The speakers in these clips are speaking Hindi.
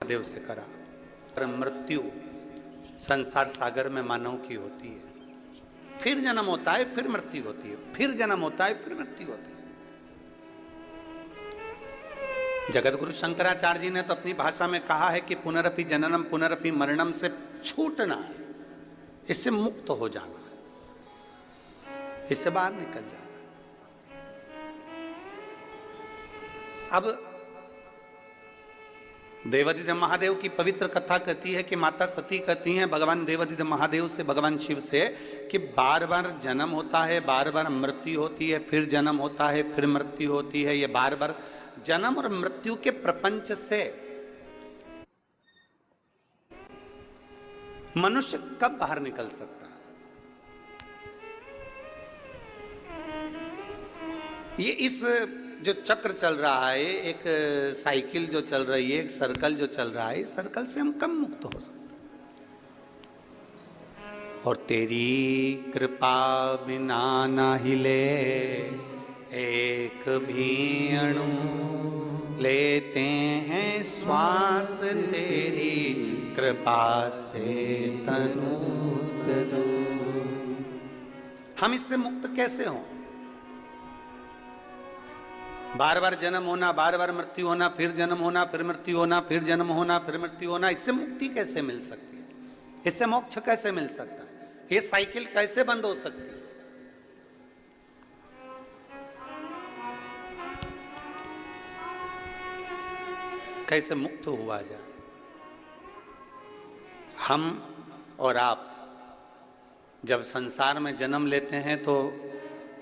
महादेव से करा। पर मृत्यु संसार सागर में मानव की होती है, फिर जन्म होता है, फिर मृत्यु होती है, फिर जन्म होता है, फिर मृत्यु होती है। जगत गुरु शंकराचार्य जी ने तो अपनी भाषा में कहा है कि पुनरपि जननम पुनरपि मरणम से छूटना है, इससे मुक्त हो जाना है, इससे बाहर निकल जाना। अब देवादिदेव महादेव की पवित्र कथा कहती है कि माता सती कहती हैं भगवान देवादिदेव महादेव से, भगवान शिव से, कि बार बार जन्म होता है, बार बार मृत्यु होती है, फिर जन्म होता है, फिर मृत्यु होती है। ये बार बार जन्म और मृत्यु के प्रपंच से मनुष्य कब बाहर निकल सकता है? ये इस जो चक्र चल रहा है, एक साइकिल जो चल रही है, एक सर्कल जो चल रहा है, इस सर्कल से हम कब मुक्त हो सकते हैं? और तेरी कृपा बिना ना हिले एक भी अणु, लेते हैं श्वास तेरी कृपा से तनु तनु। हम इससे मुक्त कैसे हों? बार बार जन्म होना, बार बार मृत्यु होना, फिर जन्म होना, फिर मृत्यु होना, फिर जन्म होना, फिर मृत्यु होना, इससे मुक्ति कैसे मिल सकती है? इससे मोक्ष कैसे मिल सकता है? ये साइकिल कैसे बंद हो सकती है? कैसे मुक्त हुआ जाए? हम और आप जब संसार में जन्म लेते हैं तो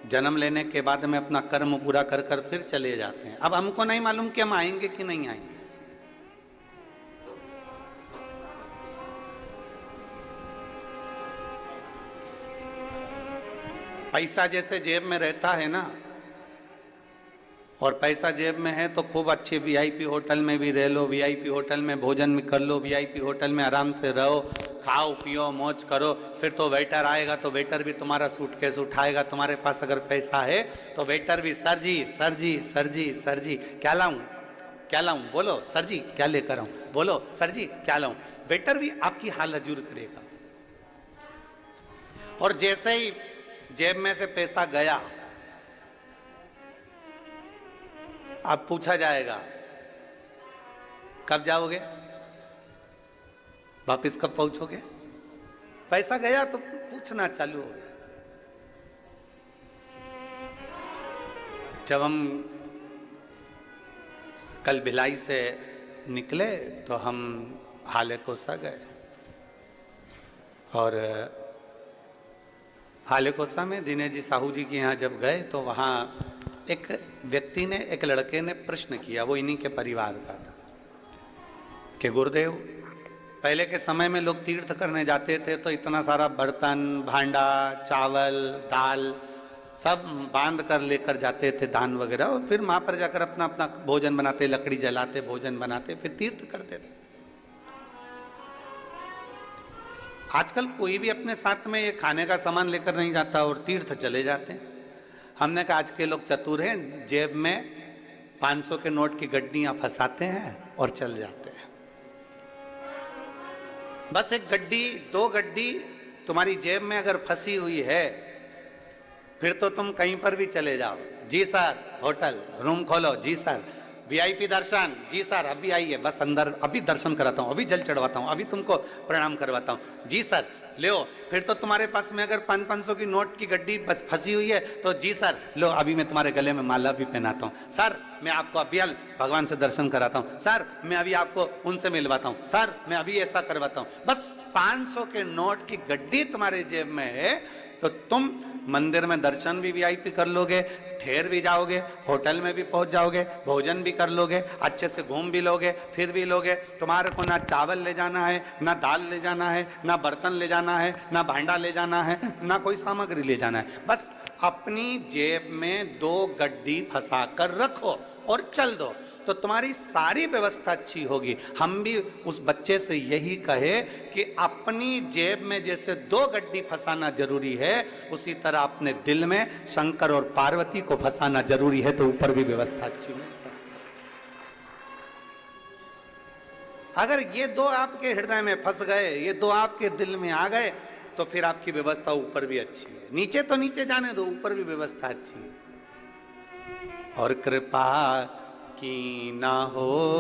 जन्म लेने के बाद में अपना कर्म पूरा कर कर फिर चले जाते हैं। अब हमको नहीं मालूम कि हम आएंगे कि नहीं आएंगे। पैसा जैसे जेब में रहता है ना, और पैसा जेब में है तो खूब अच्छे वीआईपी होटल में भी रह लो, वीआईपी होटल में भोजन भी कर लो, वीआईपी होटल में आराम से रहो, खाओ पियो मौज करो। फिर तो वेटर आएगा तो वेटर भी तुम्हारा सूटकेस उठाएगा। तुम्हारे पास अगर पैसा है तो वेटर भी, सर जी सर जी सर जी सर जी क्या लाऊं, क्या लाऊं, बोलो सर जी क्या लेकर आऊं, बोलो सर जी क्या लाऊं। वेटर भी आपकी हाल हजूर करेगा। और जैसे ही जेब में से पैसा गया, अब पूछा जाएगा कब जाओगे, वापिस कब पहुंचोगे। पैसा गया तो पूछना चालू हो गया। जब हम कल भिलाई से निकले तो हम हाले कोसा गए, और हाले कोसा में दिनेश जी साहू जी के यहाँ जब गए तो वहाँ एक व्यक्ति ने, एक लड़के ने प्रश्न किया, वो इन्हीं के परिवार का था, कि गुरुदेव पहले के समय में लोग तीर्थ करने जाते थे तो इतना सारा बर्तन भांडा चावल दाल सब बांध कर लेकर जाते थे, दान वगैरह, और फिर वहां पर जाकर अपना अपना भोजन बनाते, लकड़ी जलाते, भोजन बनाते, फिर तीर्थ करते थे। आजकल कोई भी अपने साथ में ये खाने का सामान लेकर नहीं जाता और तीर्थ चले जाते हैं। हमने कहा आज के लोग चतुर हैं, जेब में 500 के नोट की गड्डियां फंसाते हैं और चल जाते हैं। बस एक गड्डी दो गड्डी तुम्हारी जेब में अगर फंसी हुई है, फिर तो तुम कहीं पर भी चले जाओ। जी सर होटल रूम खोलो, जी सर वीआईपी दर्शन, जी सर अभी आइए, बस अंदर अभी दर्शन कराता हूँ, अभी जल चढ़वाता हूँ, अभी तुमको प्रणाम करवाता हूँ, जी सर ले। फिर तो तुम्हारे पास में अगर 500 की नोट की गड्डी बस फंसी हुई है तो जी सर लो, अभी मैं तुम्हारे गले में माला भी पहनाता हूँ, सर मैं आपको अभी भगवान से दर्शन कराता हूँ, सर मैं अभी आपको उनसे मिलवाता हूँ, सर मैं अभी ऐसा करवाता हूँ। बस 500 के नोट की गड्डी तुम्हारे जेब में है तो तुम मंदिर में दर्शन भी वीआईपी कर लोगे, ठहर भी जाओगे, होटल में भी पहुंच जाओगे, भोजन भी कर लोगे, अच्छे से घूम भी लोगे, फिर भी लोगे। तुम्हारे को ना चावल ले जाना है, ना दाल ले जाना है, ना बर्तन ले जाना है, ना भांडा ले जाना है, ना कोई सामग्री ले जाना है। बस अपनी जेब में 2 गड्डी फंसा कर रखो और चल दो, तो तुम्हारी सारी व्यवस्था अच्छी होगी। हम भी उस बच्चे से यही कहे कि अपनी जेब में जैसे 2 गड्डी फंसाना जरूरी है, उसी तरह अपने दिल में शंकर और पार्वती को फंसाना जरूरी है, तो ऊपर भी व्यवस्था अच्छी मिल सकती है। अगर ये दो आपके हृदय में फंस गए, ये दो आपके दिल में आ गए, तो फिर आपकी व्यवस्था ऊपर भी अच्छी है। नीचे तो नीचे जाने दो, ऊपर भी व्यवस्था अच्छी है। और कृपा की ना होती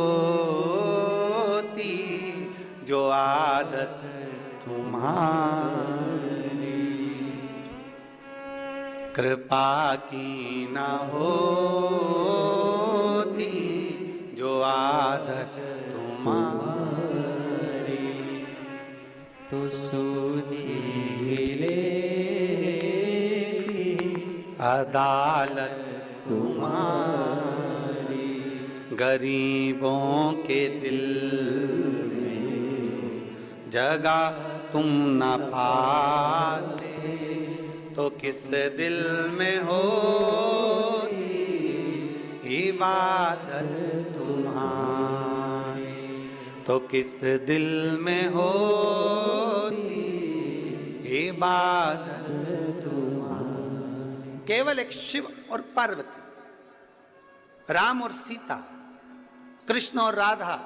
जो आदत तुम्हारी, कृपा की ना होती जो आदत तुम्हारी, तो सुनी लेती अदालत तुम्हारी, गरीबों के दिल में जो जगह तुम न पाते, तो किस दिल में होती इबादत तुम्हारी, तो किस दिल में होती इबादत तुम्हारी। केवल एक शिव और पार्वती, राम और सीता, कृष्ण और राधा,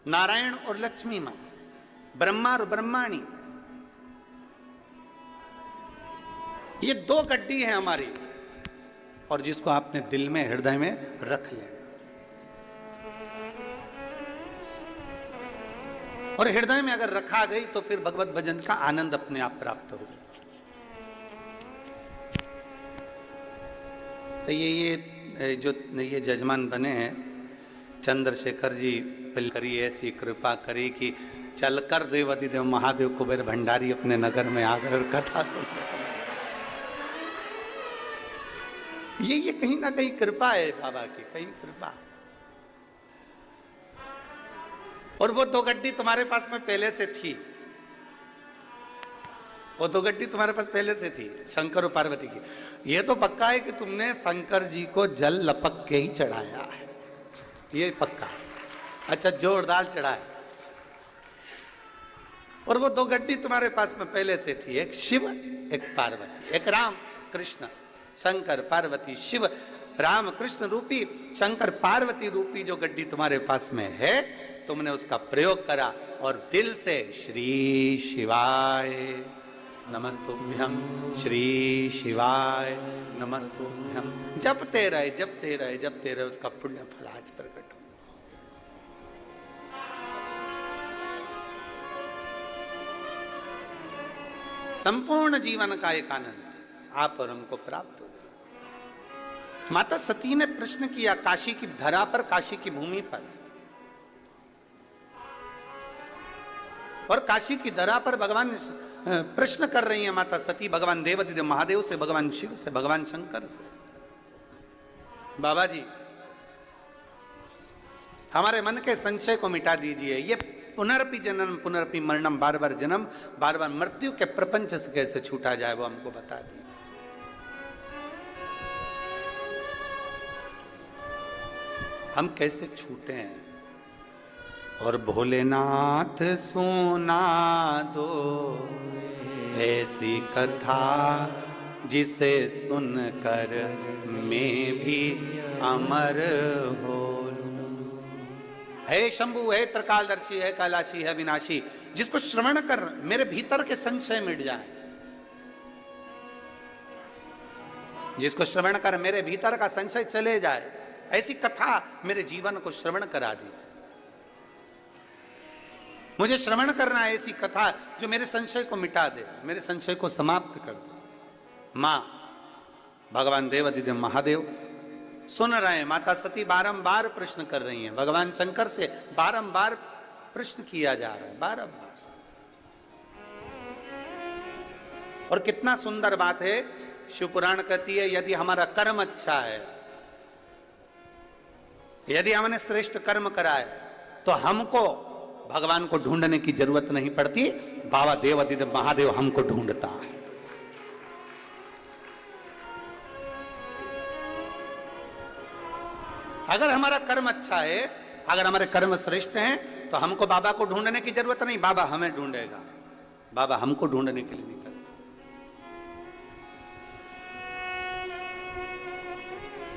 नारायण और लक्ष्मी मां, ब्रह्मा और ब्रह्माणी, ये दो गड्डी है हमारी, और जिसको आपने दिल में हृदय में रख लेना। और हृदय में अगर रखा गई तो फिर भगवत भजन का आनंद अपने आप प्राप्त होगा। तो ये जजमान बने हैं चंद्रशेखर जी, करिए ऐसी कृपा करी कि चलकर देवाधिदेव महादेव कुबेर भंडारी अपने नगर में आकर कथा सुन। ये कहीं ना कहीं कृपा है बाबा की, कहीं कृपा। और वो दो गड्डी तुम्हारे पास में पहले से थी, वो दो गड्डी तुम्हारे पास पहले से थी, शंकर और पार्वती की। ये तो पक्का है कि तुमने शंकर जी को जल लपक के ही चढ़ाया है, ये पक्का। अच्छा, जोरदार चढ़ाया। और वो दो गड्डी तुम्हारे पास में पहले से थी, एक शिव एक पार्वती, एक राम कृष्ण शंकर पार्वती शिव राम कृष्ण रूपी शंकर पार्वती रूपी जो गड्डी तुम्हारे पास में है, तुमने उसका प्रयोग करा और दिल से श्री शिवाय नमस्तुभ्यम, श्री शिवाय नमस्तुभ्यम जपते रहे जपते रहे जपते रहे, उसका पुण्य फल आज प्रकट हो। संपूर्ण जीवन का एक आनंद आप और हमको प्राप्त हो। माता सती ने प्रश्न किया काशी की धरा पर, काशी की भूमि पर, और काशी की धरा पर भगवान प्रश्न कर रही है माता सती भगवान देवाधिदेव महादेव से, भगवान शिव से, भगवान शंकर से, बाबा जी हमारे मन के संशय को मिटा दीजिए। ये पुनरपि जन्म पुनरपि मरणम, बार बार जन्म बार बार मृत्यु के प्रपंच से कैसे छूटा जाए, वो हमको बता दीजिए। हम कैसे छूटे हैं। और भोलेनाथ सुना दो ऐसी कथा जिसे सुनकर मैं भी अमर हो लूं। है शंभु, है त्रिकालदर्शी, है कैलाशी, है विनाशी, जिसको श्रवण कर मेरे भीतर के संशय मिट जाए, जिसको श्रवण कर मेरे भीतर का संशय चले जाए, ऐसी कथा मेरे जीवन को श्रवण करा दीजिए। मुझे श्रवण करना है ऐसी कथा जो मेरे संशय को मिटा दे, मेरे संशय को समाप्त कर दे। मां भगवान देवाधिदेव महादेव सुन रहे हैं, माता सती बारंबार प्रश्न कर रही हैं, भगवान शंकर से बारंबार प्रश्न किया जा रहा है, बारंबार। और कितना सुंदर बात है, शिवपुराण कहती है यदि हमारा कर्म अच्छा है, यदि हमने श्रेष्ठ कर्म करा है, तो हमको भगवान को ढूंढने की जरूरत नहीं पड़ती, बाबा देवाधिदेव महादेव हमको ढूंढता है। अगर हमारा कर्म अच्छा है, अगर हमारे कर्म श्रेष्ठ हैं, तो हमको बाबा को ढूंढने की जरूरत नहीं, बाबा हमें ढूंढेगा। बाबा हमको ढूंढने के लिए निकल।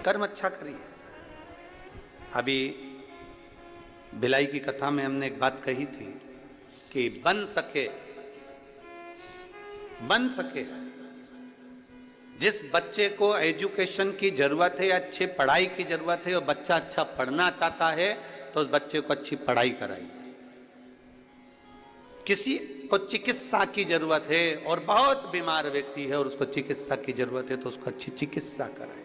कर्म अच्छा करिए। अभी भिलाई की कथा में हमने एक बात कही थी कि बन सके जिस बच्चे को एजुकेशन की जरूरत है, अच्छी पढ़ाई की जरूरत है और बच्चा अच्छा पढ़ना चाहता है तो उस बच्चे को अच्छी पढ़ाई कराइए। किसी को चिकित्सा की जरूरत है और बहुत बीमार व्यक्ति है और उसको चिकित्सा की जरूरत है तो उसको अच्छी चिकित्सा कराए।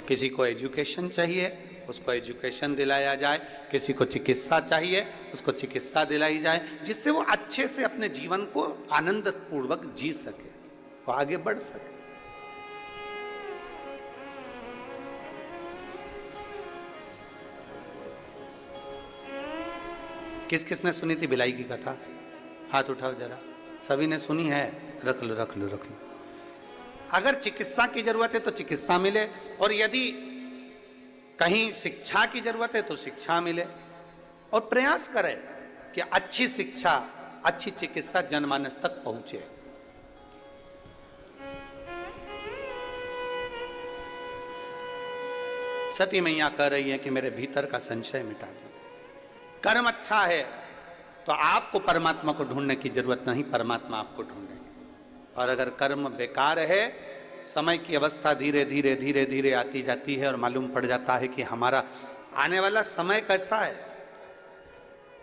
किसी को एजुकेशन चाहिए उसको एजुकेशन दिलाया जाए, किसी को चिकित्सा चाहिए उसको चिकित्सा दिलाई जाए, जिससे वो अच्छे से अपने जीवन को आनंद पूर्वक जी सके, वो आगे बढ़ सके। किस किसने सुनी थी भिलाई की कथा? हाथ उठाओ जरा। सभी ने सुनी है? रख लो रख लो रख लो। अगर चिकित्सा की जरूरत है तो चिकित्सा मिले, और यदि कहीं शिक्षा की जरूरत है तो शिक्षा मिले, और प्रयास करें कि अच्छी शिक्षा अच्छी चिकित्सा जनमानस तक पहुंचे। सती मैया कह रही है कि मेरे भीतर का संशय मिटा दो। कर्म अच्छा है तो आपको परमात्मा को ढूंढने की जरूरत नहीं, परमात्मा आपको ढूंढेंगे। और अगर कर्म बेकार है, समय की अवस्था धीरे धीरे धीरे धीरे आती जाती है और मालूम पड़ जाता है कि हमारा आने वाला समय कैसा है।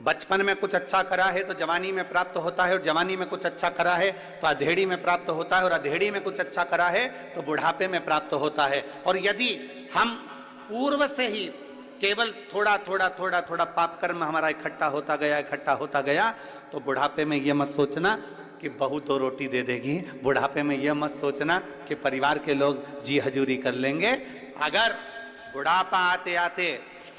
बचपन में कुछ अच्छा करा है तो जवानी में प्राप्त होता है, और जवानी में कुछ अच्छा करा है तो अधेड़ी में प्राप्त होता है, और अधेड़ी में कुछ अच्छा करा है तो बुढ़ापे में प्राप्त होता है। और यदि हम पूर्व से ही केवल थोड़ा थोड़ा थोड़ा थोड़ा पाप कर्म हमारा इकट्ठा होता गया तो बुढ़ापे में यह मत सोचना कि बहू तो रोटी दे देगी, बुढ़ापे में यह मत सोचना कि परिवार के लोग जी हजूरी कर लेंगे। अगर बुढ़ापा आते आते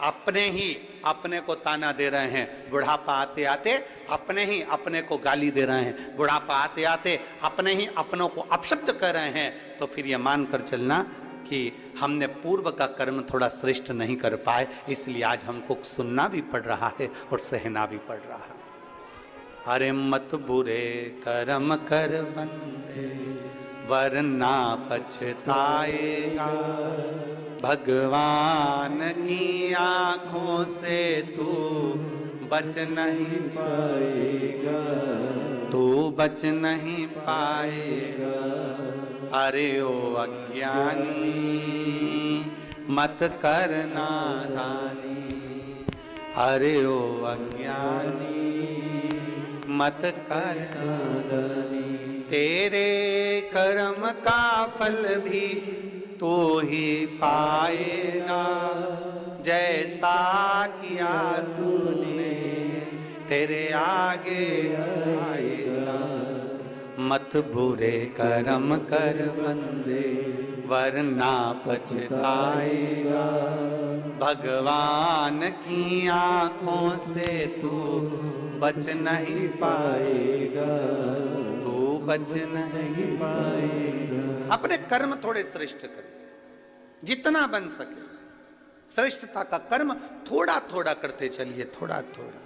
अपने ही अपने को ताना दे रहे हैं, बुढ़ापा आते आते अपने ही अपने को गाली दे रहे हैं, बुढ़ापा आते आते अपने ही अपनों को अपशब्द कर रहे हैं, तो फिर यह मान कर चलना कि हमने पूर्व का कर्म थोड़ा श्रेष्ठ नहीं कर पाए, इसलिए आज हमको सुनना भी पड़ रहा है और सहना भी पड़ रहा है। अरे मत बुरे कर्म कर बंदे वरना पछताएगा, भगवान की आंखों से तू बच नहीं पाएगा, तू बच नहीं पाएगा। अरे ओ अज्ञानी मत कर नादानी, अरे ओ अज्ञानी मत कर नादानी। तेरे कर्म का फल भी तू ही पाएगा, जैसा किया तूने तेरे आगे आएगा। मत बुरे कर्म कर बंदे वरना पछताएगा, भगवान की आंखों से तू बच नहीं पाएगा, तू बच नहीं पाएगा। अपने कर्म थोड़े श्रेष्ठ करें, जितना बन सके श्रेष्ठता का कर्म थोड़ा थोड़ा करते चलिए, थोड़ा थोड़ा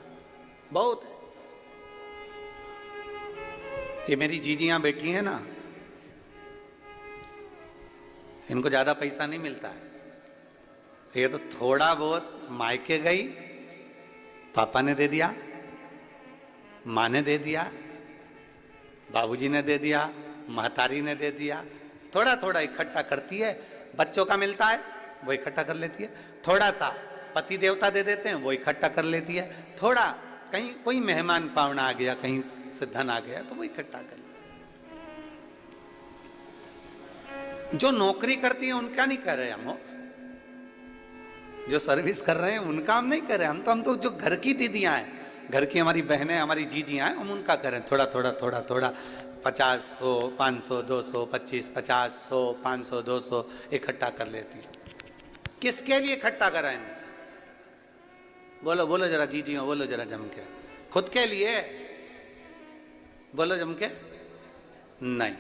बहुत है। ये मेरी जीजियां बैठी हैं ना, इनको ज्यादा पैसा नहीं मिलता है, ये तो थोड़ा बहुत मायके गई, पापा ने दे दिया, माँ ने दे दिया, बाबूजी ने दे दिया, महतारी ने दे दिया, थोड़ा थोड़ा इकट्ठा करती है। बच्चों का मिलता है वो इकट्ठा कर लेती है, थोड़ा सा पति देवता दे देते हैं वो इकट्ठा कर लेती है, थोड़ा कहीं कोई मेहमान पावना आ गया, कहीं से धन आ गया तो वो इकट्ठा कर ले। जो नौकरी करती है उनका नहीं कर रहे हम, जो सर्विस कर रहे हैं उनका हम नहीं कर रहे, हम तो जो घर की दीदियां हैं, घर की हमारी बहनें, हमारी जीजियां हैं, हम उनका करें थोड़ा थोड़ा थोड़ा थोड़ा 50, 100, 500, 200, 25, 50, 100, 500, 200 इकट्ठा कर लेती है। किसके लिए इकट्ठा कराएंगे? बोलो बोलो जरा जीजियों, बोलो जरा जम के। खुद के लिए बोलो जम के? नहीं।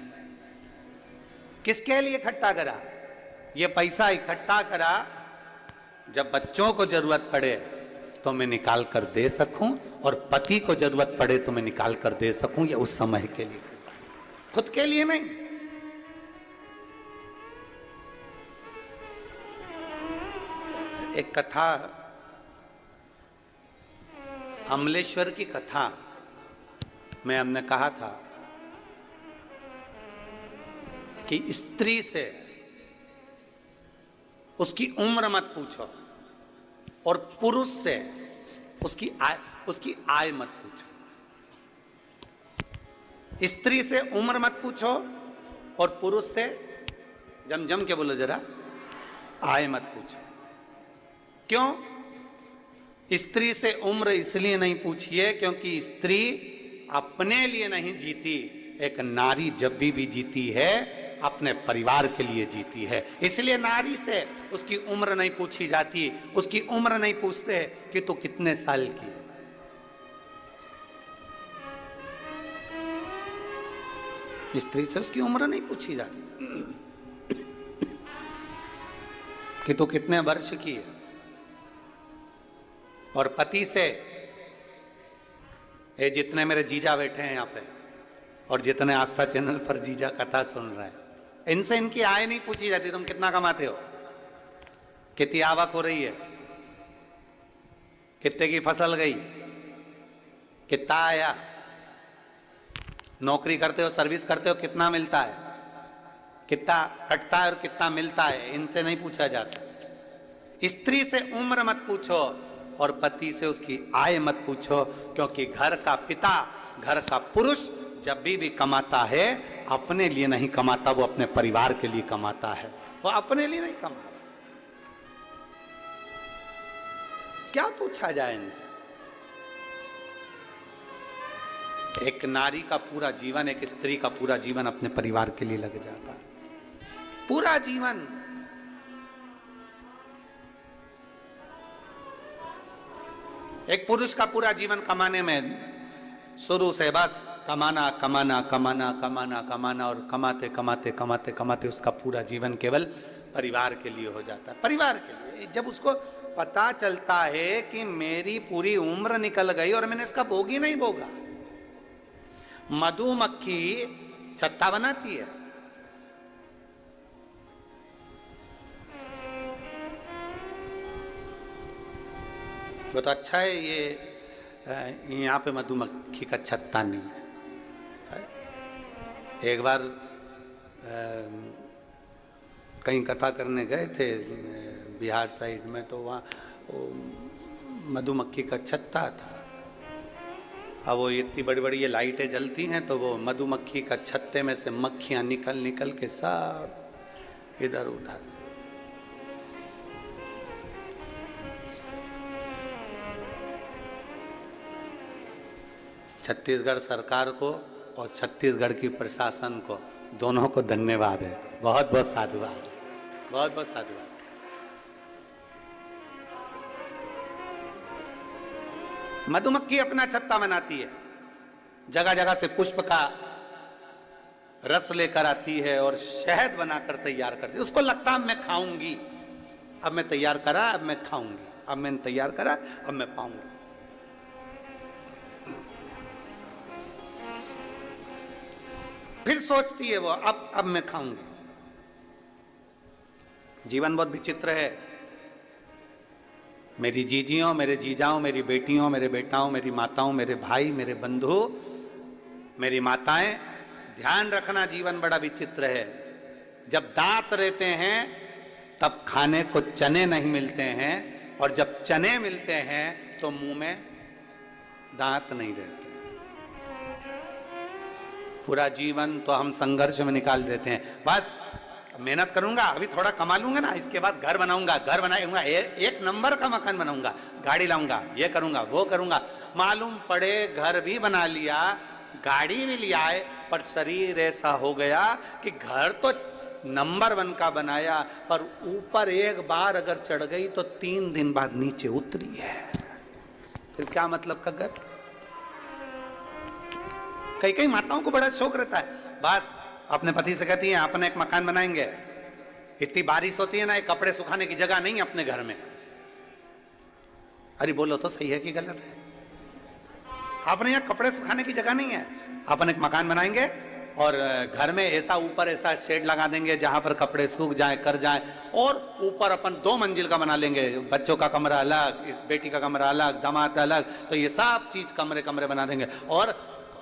किसके लिए इकट्ठा करा? ये पैसा इकट्ठा करा जब बच्चों को जरूरत पड़े तो मैं निकाल कर दे सकूं, और पति को जरूरत पड़े तो मैं निकाल कर दे सकूं, ये उस समय के लिए, खुद के लिए नहीं। एक कथा, अमलेश्वर की कथा में हमने कहा था कि स्त्री से उसकी उम्र मत पूछो और पुरुष से उसकी आय मत पूछो। स्त्री से उम्र मत पूछो और पुरुष से जम के बोलो जरा, आय मत पूछो। क्यों? स्त्री से उम्र इसलिए नहीं पूछिए क्योंकि स्त्री अपने लिए नहीं जीती, एक नारी जब भी जीती है अपने परिवार के लिए जीती है। इसलिए नारी से उसकी उम्र नहीं पूछी जाती, उसकी उम्र नहीं पूछते कि तू कितने साल की है। स्त्री से उसकी उम्र नहीं पूछी जाती कि तू कितने वर्ष की है। और पति से, ये जितने मेरे जीजा बैठे हैं यहाँ पे और जितने आस्था चैनल पर जीजा कथा सुन रहे हैं, इनसे इनकी आय नहीं पूछी जाती। तुम कितना कमाते हो, कितनी आवक हो रही है, कितने की फसल गई, कितना आया, नौकरी करते हो, सर्विस करते हो, कितना मिलता है, कितना कटता है और कितना मिलता है, इनसे नहीं पूछा जाता। स्त्री से उम्र मत पूछो और पति से उसकी आय मत पूछो, क्योंकि घर का पिता, घर का पुरुष जब भी कमाता है अपने लिए नहीं कमाता, वो अपने परिवार के लिए कमाता है, वो अपने लिए नहीं कमाता। क्या पूछा जाए इनसे? एक नारी का पूरा जीवन, एक स्त्री का पूरा जीवन अपने परिवार के लिए लग जाता है, पूरा जीवन। एक पुरुष का पूरा जीवन कमाने में, शुरू से बस कमाना कमाना कमाना कमाना कमाना और कमाते कमाते कमाते कमाते उसका पूरा जीवन केवल परिवार के लिए हो जाता है, परिवार के लिए। जब उसको पता चलता है कि मेरी पूरी उम्र निकल गई और मैंने इसका भोग ही नहीं भोगा। मधुमक्खी छत्ता बनाती है, वो तो अच्छा है, ये यहाँ पे मधुमक्खी का छत्ता नहीं है। एक बार कहीं कथा करने गए थे बिहार साइड में, तो वहाँ मधुमक्खी का छत्ता था। अब वो इतनी बड़ी बड़ी ये लाइटें जलती हैं, तो वो मधुमक्खी का छत्ते में से मक्खियाँ निकल निकल के सब इधर उधर। छत्तीसगढ़ सरकार को और छत्तीसगढ़ की प्रशासन को, दोनों को धन्यवाद है, बहुत बहुत साधुवाद, बहुत बहुत साधुवाद। मधुमक्खी अपना छत्ता बनाती है, जगह जगह से पुष्प का रस लेकर आती है और शहद बनाकर तैयार करती है। उसको लगता है मैं खाऊंगी, अब मैं तैयार करा, अब मैं खाऊंगी, अब मैंने तैयार करा, अब मैं पाऊंगी। फिर सोचती है वो, अब मैं खाऊंगी। जीवन बहुत विचित्र है। मेरी जीजियों, मेरे जीजाओं, मेरी बेटियों, मेरे बेटाओं, मेरी माताओं, मेरे भाई, मेरे बंधु, मेरी माताएं, ध्यान रखना, जीवन बड़ा विचित्र है। जब दांत रहते हैं तब खाने को चने नहीं मिलते हैं, और जब चने मिलते हैं तो मुंह में दांत नहीं रहते। पूरा जीवन तो हम संघर्ष में निकाल देते हैं। बस मेहनत करूंगा, अभी थोड़ा कमा लूंगा ना, इसके बाद घर बनाऊंगा, घर बनाऊंगा, एक नंबर का मकान बनाऊंगा, गाड़ी लाऊंगा, ये करूंगा, वो करूंगा। मालूम पड़े घर भी बना लिया, गाड़ी भी लिया है, पर शरीर ऐसा हो गया कि घर तो नंबर 1 का बनाया, पर ऊपर एक बार अगर चढ़ गई तो 3 दिन बाद नीचे उतरी है। फिर क्या मतलब का घर? कई माताओं को बड़ा शौक रहता है, बस अपने पति से कहती हैं अपने एक मकान बनाएंगे। इतनी बारिश होती है ना, एक कपड़े सुखाने की जगह नहीं है अपने घर में। अरे बोलो तो सही है कि गलत है? अपने यहाँ कपड़े सुखाने की जगह नहीं है, अपन एक मकान बनाएंगे, और घर में ऐसा ऊपर ऐसा शेड लगा देंगे जहां पर कपड़े सूख जाएं कर जाएं, और ऊपर अपन 2 मंजिल का बना लेंगे, बच्चों का कमरा अलग, इस बेटी का कमरा अलग, दामाद अलग, तो ये सब चीज कमरे कमरे बना देंगे और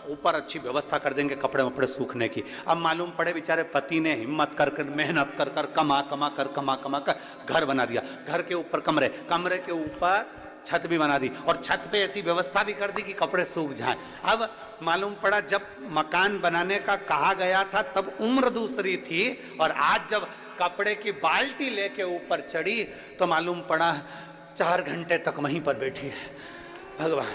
ऊपर अच्छी व्यवस्था कर देंगे कपड़े वपड़े सूखने की। अब मालूम पड़े बेचारे पति ने हिम्मत कर कर मेहनत कर कर कमा कर घर बना दिया, घर के ऊपर कमरे, कमरे के ऊपर छत भी बना दी और छत पे ऐसी व्यवस्था भी कर दी कि कपड़े सूख जाएं। अब मालूम पड़ा जब मकान बनाने का कहा गया था तब उम्र दूसरी थी, और आज जब कपड़े की बाल्टी लेके ऊपर चढ़ी तो मालूम पड़ा 4 घंटे तक वहीं पर बैठी है। भगवान